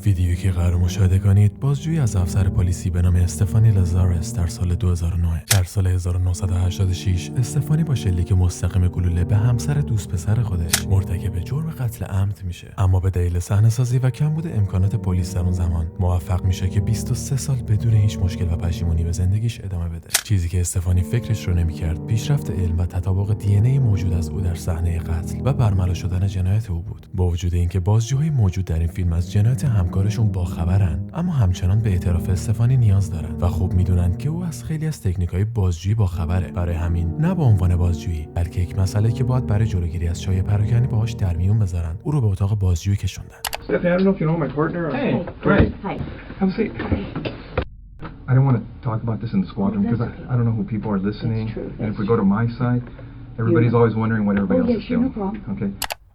ویدیویی که قرار مشاهده کنید بازجویی از افسر پلیسی به نام استفانی لازارس در سال 2009. در سال 1986 استفانی با شلیک مستقیم گلوله به همسر دوست پسر خودش مرتکب جرم قتل عمد میشه، اما به دلیل صحنه‌سازی و کمبود امکانات پلیس در اون زمان موفق میشه که 23 سال بدون هیچ مشکل و پشیمونی به زندگیش ادامه بده. چیزی که استفانی فکرش رو نمیکرد پیشرفت علم و تطابق دی ان ای موجود از او در صحنه قتل و برملا شدن جنایت او بود. با وجود اینکه بازجوهای موجود در این فیلم از جنایت همکارشون باخبرن، اما همچنان به اعتراف استفانی نیاز دارن و خوب میدونن که او از خیلی از تکنیک‌های بازجویی باخبره. برای همین نه به عنوان بازجویی بلکه یک مسئله که باید برای جلوگیری از شایعه پراکنی باهاش در میون بذارن او رو به اتاق بازجویی کشوندن. Stephanie, I don't know if you know my partner. Hey, great. Hi. Have a seat. I don't want to talk about this in the squad room because I don't know who people are listening. That's true. And if we go to my side, everybody's always wondering what everybody else is sure, no doing. problem. Okay.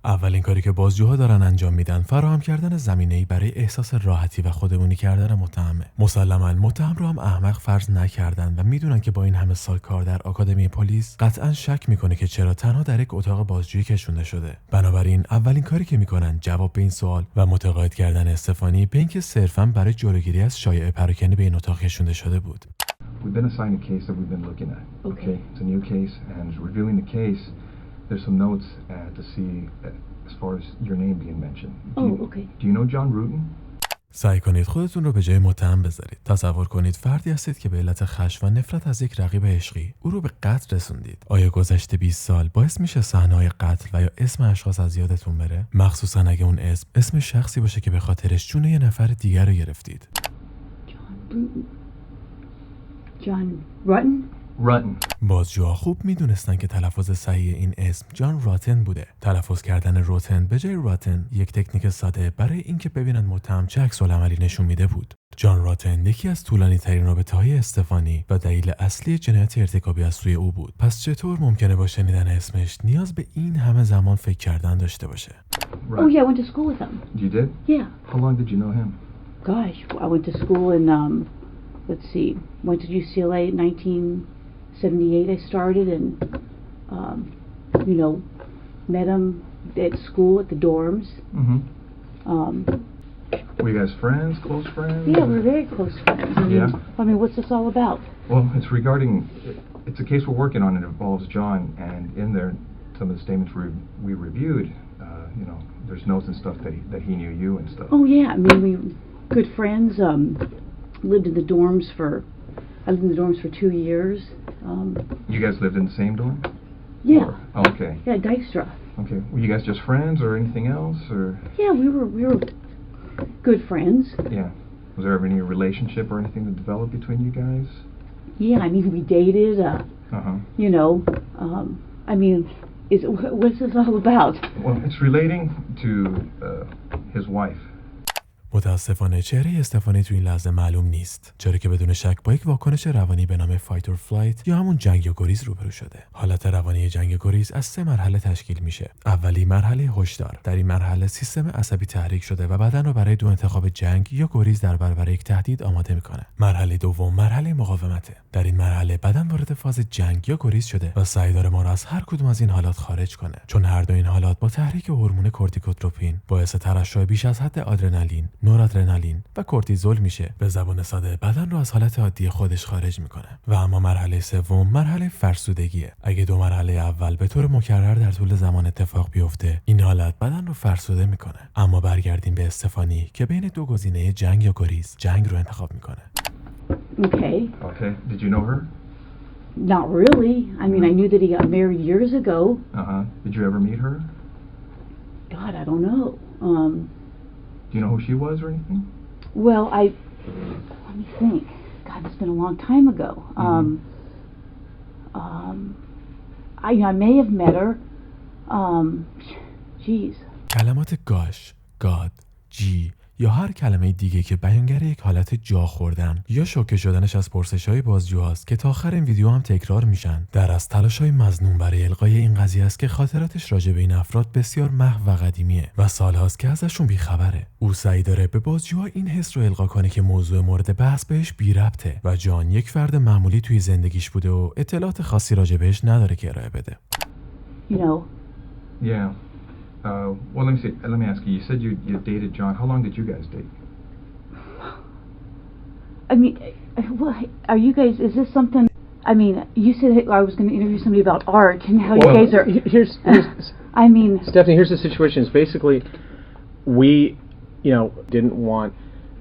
اولین کاری که بازجوها دارن انجام میدن فراهم کردن زمینه‌ای برای احساس راحتی و خودمونی کردن متهمه. مسلماً متهم رو هم احمق فرض نکردن و میدونن که با این همه سال کار در آکادمی پلیس قطعاً شک میکنه که چرا تنها در یک اتاق بازجویی کشونده شده. بنابراین اولین کاری که میکنن جواب به این سوال و متقاعد کردن استفانی به اینکه صرفاً برای جلوگیری از شایعه پراکنی به این اتاق کشونده شده بود. We've been assigned a case that we've been looking at. Okay. It's a new case, and reviewing the case, there's some notes to see as far as your name being mentioned. Okay. Do you know John Rutan? سعی کنید خودتون رو به جای متهم بذارید. تصور کنید فردی هستید که به علت خشم و نفرت از یک رقیب عشقی او رو به قتل رسوندید. آیا گذشته 20 سال باعث میشه صحنه‌های قتل و یا اسم اشخاص از یادتون بره؟ مخصوصا اگه اون اسم شخصی باشه که به خاطرش جون یه نفر دیگر رو گرفتید. John Rutan? بازجوها خوب میدونستن که تلفظ صحیح این اسم جان راتن بوده. تلفظ کردن روتن به جای راتن یک تکنیک ساده برای اینکه ببینن متهم چه عکس‌العملی نشون میده بود. جان راتن یکی از طولانی ترین رابطه‌های استفانی و دلیل اصلی جنایت ارتکابی از سوی او بود. پس چطور ممکنه با شنیدن اسمش نیاز به این همه زمان فکر کردن داشته باشه؟ Right. Oh yeah, I went to school with him. You did? Yeah. How long did you know him? Gosh, I went to school in let's see, went to UCLA in 1978. I started and met him at school at the dorms. Mm-hmm. Were you guys friends, close friends? Yeah, we're very close friends. I mean, what's this all about? Well, it's a case we're working on. It involves John, and in there, some of the statements we reviewed, there's notes and stuff that he knew you and stuff. Oh yeah, I mean, we good friends. Lived in the dorms I lived in the dorms for 2 years. You guys lived in the same dorm? Yeah. Oh, okay. Yeah, Dykstra. Okay. Were you guys just friends or anything else, or? Yeah, we were good friends. Yeah. Was there ever any relationship or anything that developed between you guys? Yeah, I mean, we dated. I mean, what's this all about? Well, it's relating to his wife. متاسفانه چهره استفانی تو این لحظه معلوم نیست، چرا که بدون شک با یک واکنش روانی به نام فایت اور فلایت یا همون جنگ یا گریز روبرو شده. حالت روانی جنگ یا گریز از 3 مرحله تشکیل میشه. اولی مرحله هشدار. در این مرحله سیستم عصبی تحریک شده و بدن رو برای دو انتخاب جنگ یا گریز در برابر یک تهدید آماده میکنه. مرحله دوم مرحله مقاومته. در این مرحله بدن وارد فاز جنگ یا گریز شده و سعی داره ما رو از هر کدوم از این حالات خارج کنه، چون هر دو این حالات با تحریک هورمون کورتیکوتروپین باعث ترشح بیش از حد آدرنالین، نورادرنالین و کورتیزول میشه. به زبان ساده بدن رو از حالت عادی خودش خارج میکنه. و اما مرحله سوم مرحله فرسودگیه. اگه دو مرحله اول به طور مکرر در طول زمان اتفاق بیفته، این حالت بدن رو فرسوده میکنه. اما برگردیم به استفانی که بین دو گزینه جنگ یا گریز جنگ رو انتخاب میکنه. Okay. Did you know her? Not really. I mean, I knew that he got married years ago. Did you ever meet her? God, I don't know. Do you know who she was or anything? Well, let me think. God, it's been a long time ago. I may have met her. Geez. کلمات گاش، گاد، جی یا هر کلمه دیگه که بیانگر یک حالت جا خوردن یا شوکه شدنش از پرسش‌های بازجوهاست که تا آخر این ویدیو هم تکرار میشن، در از تلاش‌های مظنون برای القای این قضیه است که خاطراتش راجع به این افراد بسیار محو و قدیمیه و سالهاست که ازشون بیخبره. او سعی داره به بازجوها این حس رو القا کنه که موضوع مورد بحث بهش بی ربطه و جان یک فرد معمولی توی زندگیش بوده و اطلاعات خاصی راجع بهش نداره که ارائه بده. Yeah. Well, let me ask you. You said you dated John. How long did you guys date? I mean, are you guys, is this something, I mean, you said I was going to interview somebody about art and how you guys are, Here's I mean, Stephanie, here's the situation. It's basically, we, didn't want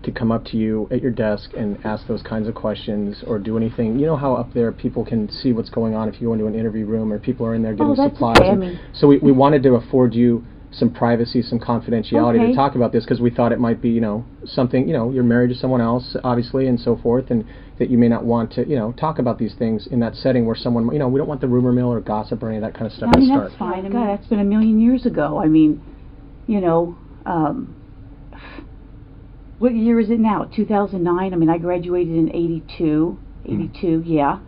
to come up to you at your desk and ask those kinds of questions or do anything. You know how up there people can see what's going on if you go into an interview room or people are in there getting supplies. Okay. I mean, so we wanted to afford you some privacy, some confidentiality to talk about this because we thought it might be, something, you're married to someone else, obviously, and so forth, and that you may not want to, talk about these things in that setting where someone, we don't want the rumor mill or gossip or any of that kind of stuff to start. That's fine. God, that's been a million years ago. I mean, what year is it now? 2009? I mean, I graduated in 82. 82, yeah.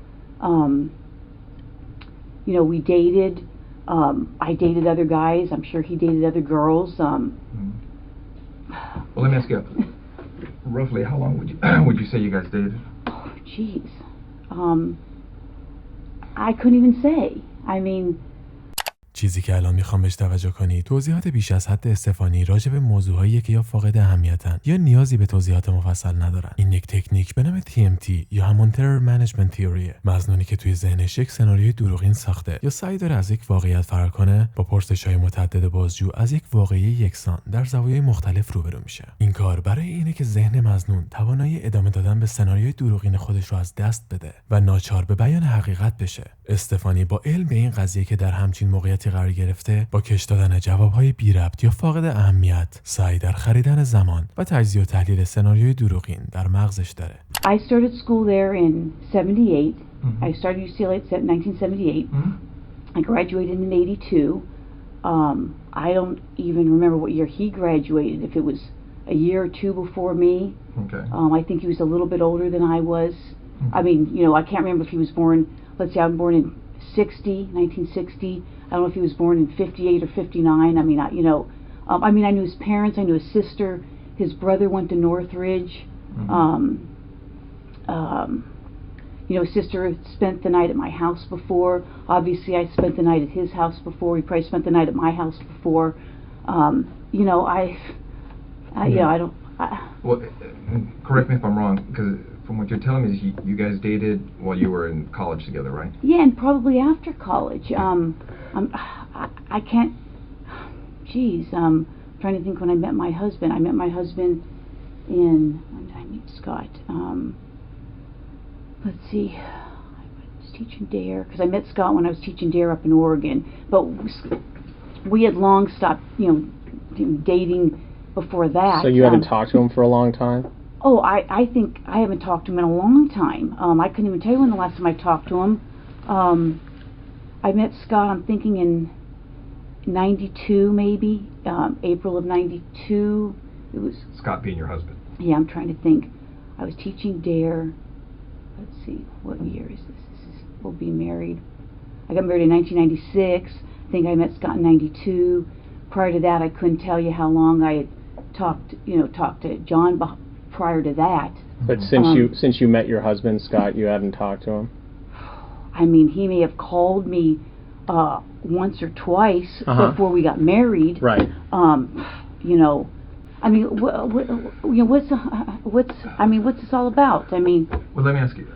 We dated. I dated other guys. I'm sure he dated other girls. Well, let me ask you, roughly how long would you say you guys dated? Oh, jeez. I couldn't even say. I mean, چیزی که الان میخوام بهش توجه کنی توضیحات بیش از حد استفانی راجع به موضوعایی که یا فاقد اهمیتن یا نیازی به توضیحات مفصل ندارن. این یک تکنیک به نام TMT یا همون Terror Management Theory، مظنونی که توی ذهنش یک سناریوی دروغین ساخته یا سعی داره از یک واقعیت فرار کنه، با پرسش‌های متعدد بازجو از یک واقعی یکسان در زوایای مختلف روبرو میشه. این کار برای اینه که ذهن مظنون توانایی ادامه دادن به سناریوی دروغین خودش رو از دست بده و ناچار به بیان حقیقت بشه. استفانی با علم به این قضیه که در همچین موقعیتی قرار گرفته، با کش دادن جوابهای بی ربط یا فاقد اهمیت، سعی در خریدن زمان و تجزیه و تحلیل سناریوی دروغین در مغزش داره. I started school there in 78. I started UCLA in 1978. I graduated in 82. I don't even remember what year he graduated, if it was a year or two before me. Okay. I think he was a little bit older than I was. I mean, I can't remember if he was born, let's say I'm born in 1960. I don't know if he was born in 58 or 59. I mean, I knew his parents. I knew his sister. His brother went to Northridge. His sister spent the night at my house before. Obviously, I spent the night at his house before. He probably spent the night at my house before. I don't. Well, correct me if I'm wrong, because from what you're telling me, is you guys dated while you were in college together, right? Yeah, and probably after college. I can't. Geez, trying to think when I met my husband. I met my husband in, when did I meet Scott? Let's see. I was teaching DARE because I met Scott when I was teaching DARE up in Oregon. But we had long stopped, dating before that. So you haven't talked to him for a long time? Oh, I think I haven't talked to him in a long time. I couldn't even tell you when the last time I talked to him. I met Scott, I'm thinking in 92 maybe, April of 92. It was Scott being your husband. Yeah, I'm trying to think. I was teaching DARE. Let's see, what year is this? We'll be married. I got married in 1996. I think I met Scott in 92. Prior to that, I couldn't tell you how long I had talked to John prior to that. But since you met your husband, Scott, you hadn't talked to him? I mean, he may have called me once or twice before we got married. Right. I mean, what's this all about? I mean. Well, let me ask you.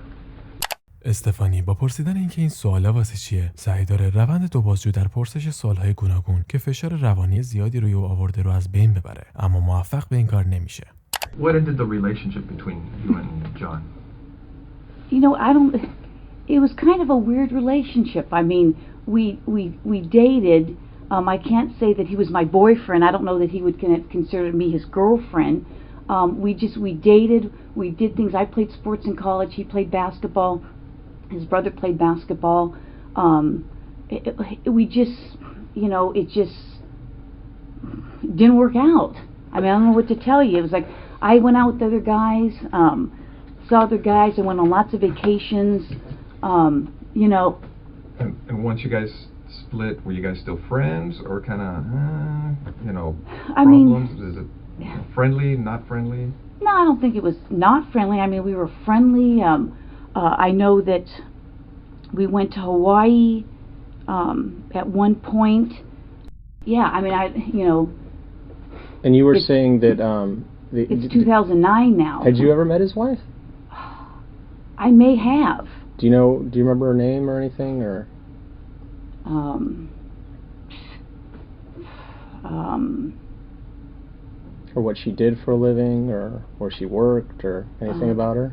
استفانی با پرسیدن اینکه این سوالا واسه چیه، سعی داره روند دو بازجو در پرسش سوالهای گوناگون که فشار روانی زیادی روی او آورده رو از بین ببره، اما موفق به این کار نمیشه. What ended the relationship between you and John? It was kind of a weird relationship. I mean, we dated. I can't say that he was my boyfriend. I don't know that he would consider me his girlfriend. We dated. We did things. I played sports in college. He played basketball. His brother played basketball. It just didn't work out. I mean, I don't know what to tell you. It was like I went out with other guys, saw other guys. I went on lots of vacations. And once you guys split, were you guys still friends, or kind of, problems? Is it friendly, not friendly? No, I don't think it was not friendly. I mean, we were friendly. I know that we went to Hawaii at one point. Yeah, I mean, And you were saying that it's 2009 now. Had you ever met his wife? I may have. Do you remember her name or anything, or? Or what she did for a living, or where she worked, or anything about her?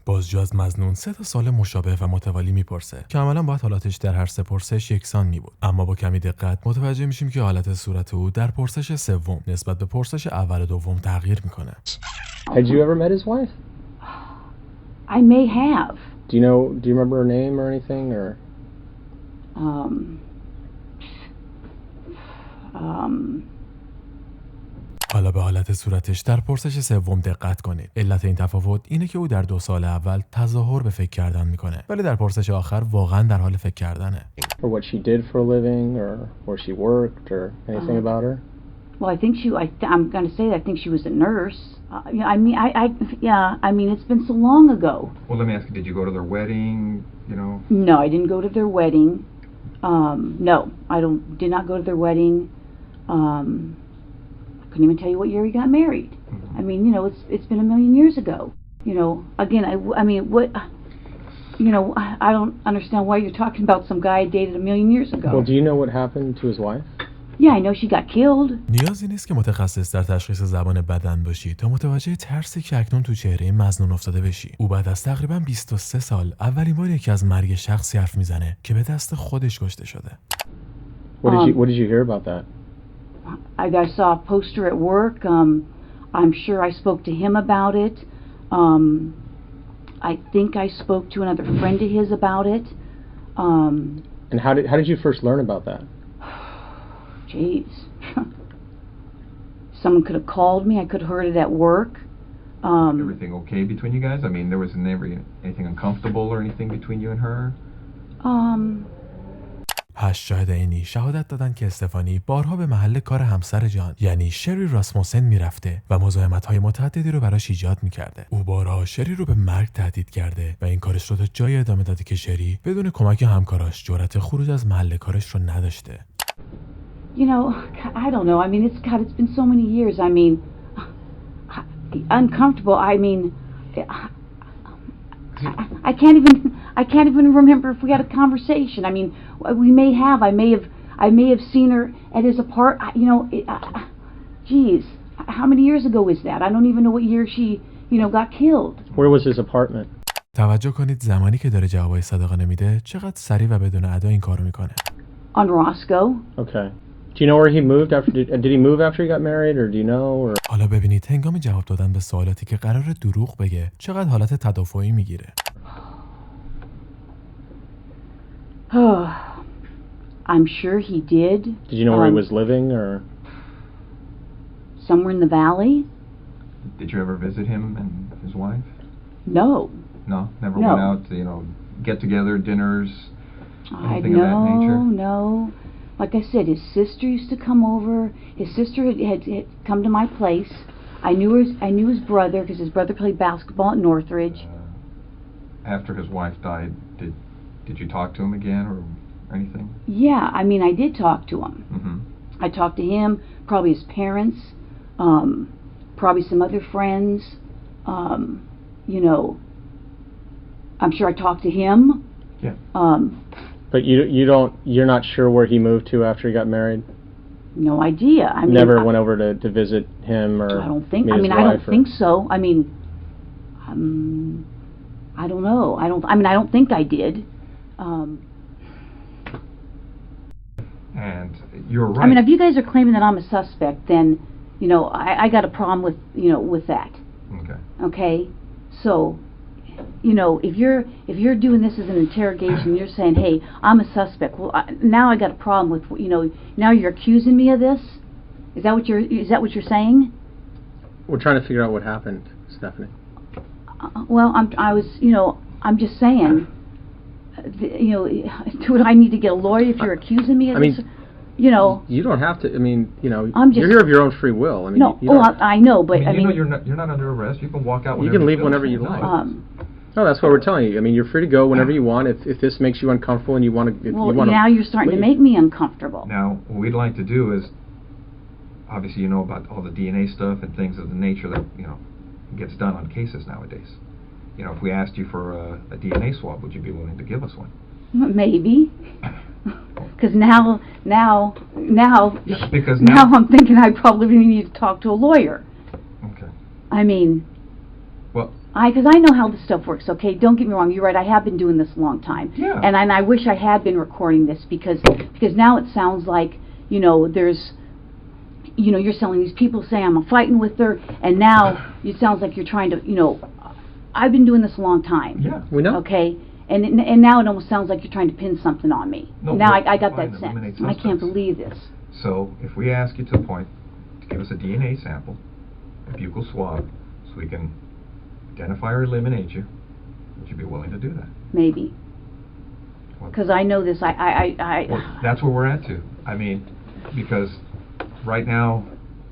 بازجو از مظنون 3 سوال مشابه و متوالی میپرسه که عملا باید حالاتش در هر 3 پرسش یکسان می بود، اما با کمی دقت متوجه میشیم که حالت صورت او در پرسش سوم نسبت به پرسش اول و دوم تغییر میکنه. Had you ever met his wife? I may have. Do you remember her name or anything, or? حالا به حالت صورتش در پرسش سوم دقت کنید. علت این تفاوت اینه که او در 2 سال اول تظاهر به فکر کردن میکنه، ولی در پرسش آخر واقعا در حال فکر کردنه. Or what she did for a living, or where she worked, or anything about her? Well, I'm going to say that I think she was a nurse. I mean, it's been so long ago. Well, let me ask you, did you go to their wedding, No, I didn't go to their wedding. No, did not go to their wedding. I couldn't even tell you what year we got married. I mean, it's been a million years ago. Again, I don't understand why you're talking about some guy I dated a million years ago. Well, do you know what happened to his wife? Yeah, I know she got killed. نیازی نیست که متخصص در تشخیص زبان بدن باشی تا متوجه ترسی که اکنون تو چهره مظنون افتاده بشی. او بعد از تقریباً 23 سال اولین باری که از مرگ شخصی حرف میزنه که به دست خودش کشته شده. What did you hear about that? I saw a poster at work. I'm sure I spoke to him about it. I think I spoke to another friend of his about it. And how did you first learn about that? Jeez. Someone could have called me. I could have heard it at work. Everything okay between you guys? I mean, there was never anything uncomfortable or anything between you and her? 8 شاهد عینی شهادت دادن که استفانی بارها به محل کار همسر جان یعنی شری راسموسن میرفته و مزاحمت‌های متعددی رو براش ایجاد میکرده. او بارها شری رو به مرگ تهدید کرده و این کارش رو تا جای ادامه داده که شری بدون کمک همکاراش جرأت خروج از محل کارش رو نداشته. I don't know. I mean, it's been so many years. I mean, uncomfortable. I mean, I can't even remember if we had a conversation. I mean, we may have. I may have seen her at his apartment. Geez, how many years ago is that? I don't even know what year she, got killed. Where was his apartment? توجه کنید زمانی که داره جوابای صادقانه میده چقدر سریع و بدون ادا این کارو میکنه. On Roscoe. Okay. Do you know where he moved after? Did he move after he got married, or do you know? Or? حالا ببینید هنگام جواب دادن به سوالاتی که قرار دروغ بگه چقدر حالت تدافعی میگیره. I'm sure he did. Did you know where he was living, or? Somewhere in the valley. Did you ever visit him and his wife? No. No, never went out to, get together, dinners, anything of that nature? No. Like I said, his sister used to come over. His sister had come to my place. I knew his brother because his brother played basketball at Northridge. After his wife died, did you talk to him again or anything? Yeah, I mean, I did talk to him. Mm-hmm. I talked to him, probably his parents, probably some other friends. I'm sure I talked to him. Yeah. But you're not sure where he moved to after he got married? No idea. I mean, never went over to visit him or I don't think. meet I mean, his I wife, don't think so. I mean, I don't know. I don't think I did. And you're right. I mean, if you guys are claiming that I'm a suspect, then I got a problem with that. Okay. Okay, so. If you're doing this as an interrogation, you're saying, "Hey, I'm a suspect." Well, now I got a problem with now you're accusing me of this. Is that what you're saying? We're trying to figure out what happened, Stephanie. Well, I'm just saying. Do I need to get a lawyer if you're accusing me of this? You don't have to. I mean, you're here of your own free will. I mean, no. I know, but I mean, you're not under arrest. You can walk out. You can leave whenever you like. No, that's what we're telling you. I mean, you're free to go whenever you want. If this makes you uncomfortable and you want to, now you're starting to make me uncomfortable. Now, what we'd like to do is, obviously, about all the DNA stuff and things of the nature that gets done on cases nowadays. you know, if we asked you for a DNA swab, would you be willing to give us one? Maybe. Because now Because I'm thinking I probably need to talk to a lawyer. Okay. I mean, well, because I know how this stuff works. Okay, don't get me wrong. You're right. I have been doing this a long time. Yeah. And I wish I had been recording this because now it sounds like, you know, there's, you know, you're selling these people saying I'm fighting with her, and now it sounds like you're trying to, you know, I've been doing this a long time. Yeah. We know. Okay. And now it almost sounds like you're trying to pin something on me. No, now but I got fine, that eliminate sense. I can't suspects. believe this. So if we ask you to the point to give us a DNA sample, a buccal swab, so we can identify or eliminate you, would you be willing to do that? Maybe. Because I know this. Well, that's where we're at too. I mean, because right now,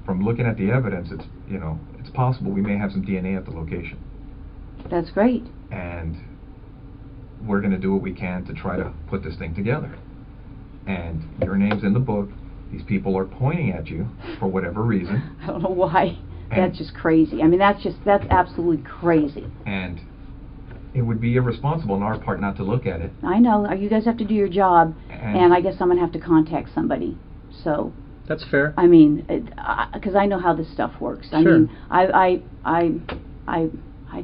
from looking at the evidence, it's, you know, it's possible we may have some DNA at the location. That's great. And we're going to do what we can to try to put this thing together. And your name's in the book. These people are pointing at you for whatever reason. I don't know why. That's just crazy. I mean, that's absolutely crazy. And it would be irresponsible on our part not to look at it. I know. You guys have to do your job, and I guess I'm going to have to contact somebody. So. That's fair. I mean, because I know how this stuff works. I Sure. mean, I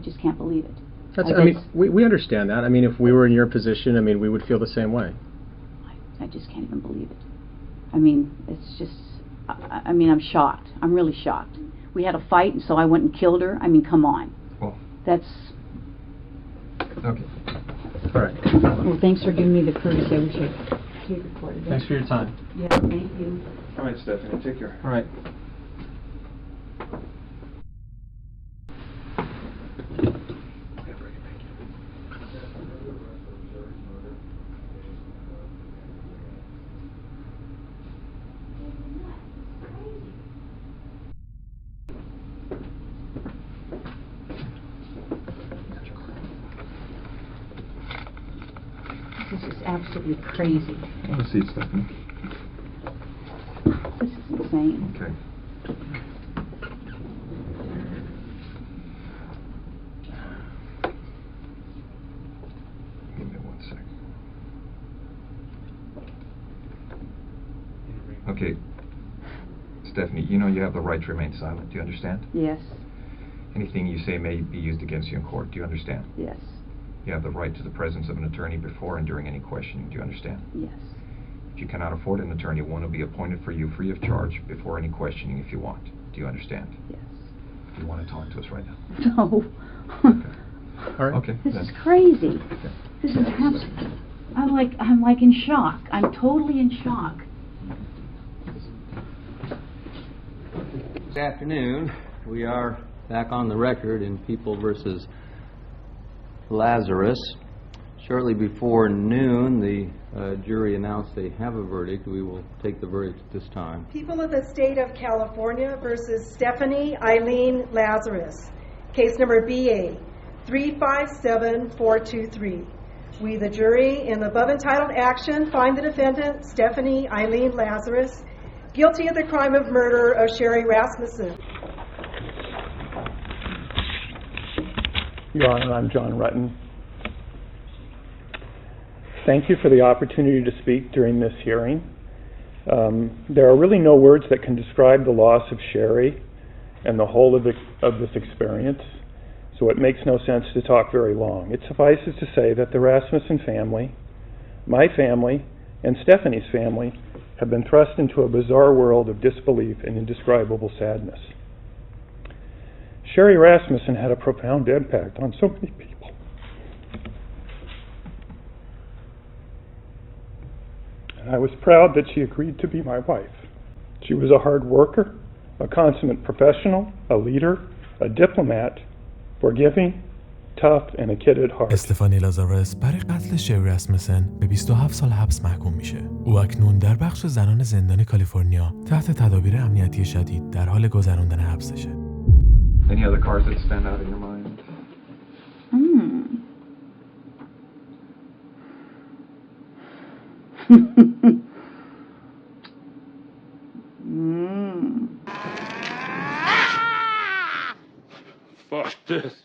just can't believe it. I mean, we understand that. I mean, if we were in your position, I mean, we would feel the same way. I just can't even believe it. I mean, it's just, I mean, I'm shocked. I'm really shocked. We had a fight, and so I went and killed her. I mean, come on. Well, that's... Okay. All right. Well, thanks for giving me the courtesy. I wish I could record it. Thanks for your time. Yeah, thank you. All right, Stephanie, take care. All right. This is absolutely crazy. Have a seat, Stephanie. This is insane. Okay. Give me 1 second. Okay. Stephanie, you know you have the right to remain silent. Do you understand? Yes. Anything you say may be used against you in court. Do you understand? Yes. You have the right to the presence of an attorney before and during any questioning. Do you understand? Yes. If you cannot afford an attorney, one will be appointed for you free of charge before any questioning if you want. Do you understand? Yes. Do you want to talk to us right now? No. Okay. All right. Okay. This then. is crazy. Okay. This is absolutely... I'm like in shock. I'm totally in shock. This afternoon, we are back on the record in People versus Lazarus. Shortly before noon, the jury announced they have a verdict. We will take the verdict at this time. People of the State of California versus Stephanie Eileen Lazarus. Case number BA 357423. We, the jury, in the above entitled action, find the defendant, Stephanie Eileen Lazarus, guilty of the crime of murder of Sherry Rasmussen. Your Honor, I'm John Rutten. Thank you for the opportunity to speak during this hearing. There are really no words that can describe the loss of Sherry and the whole of this experience, so it makes no sense to talk very long. It suffices to say that the Rasmussen family, my family, and Stephanie's family have been thrust into a bizarre world of disbelief and indescribable sadness. Sherry Rasmussen had a profound impact on so many people. And I was proud that she agreed to be my wife. She was a hard worker, a consummate professional, a leader, a diplomat, forgiving, tough, and a kid at heart. استفانی لازارس برای قتل شری راسموسن به 27 سال حبس محکوم میشه. او اکنون در بخش زنان زندان کالیفرنیا تحت تدابیر امنیتی شدید در حال گذراندن حبسشه. Any other cars that stand out in your mind? Fuck this.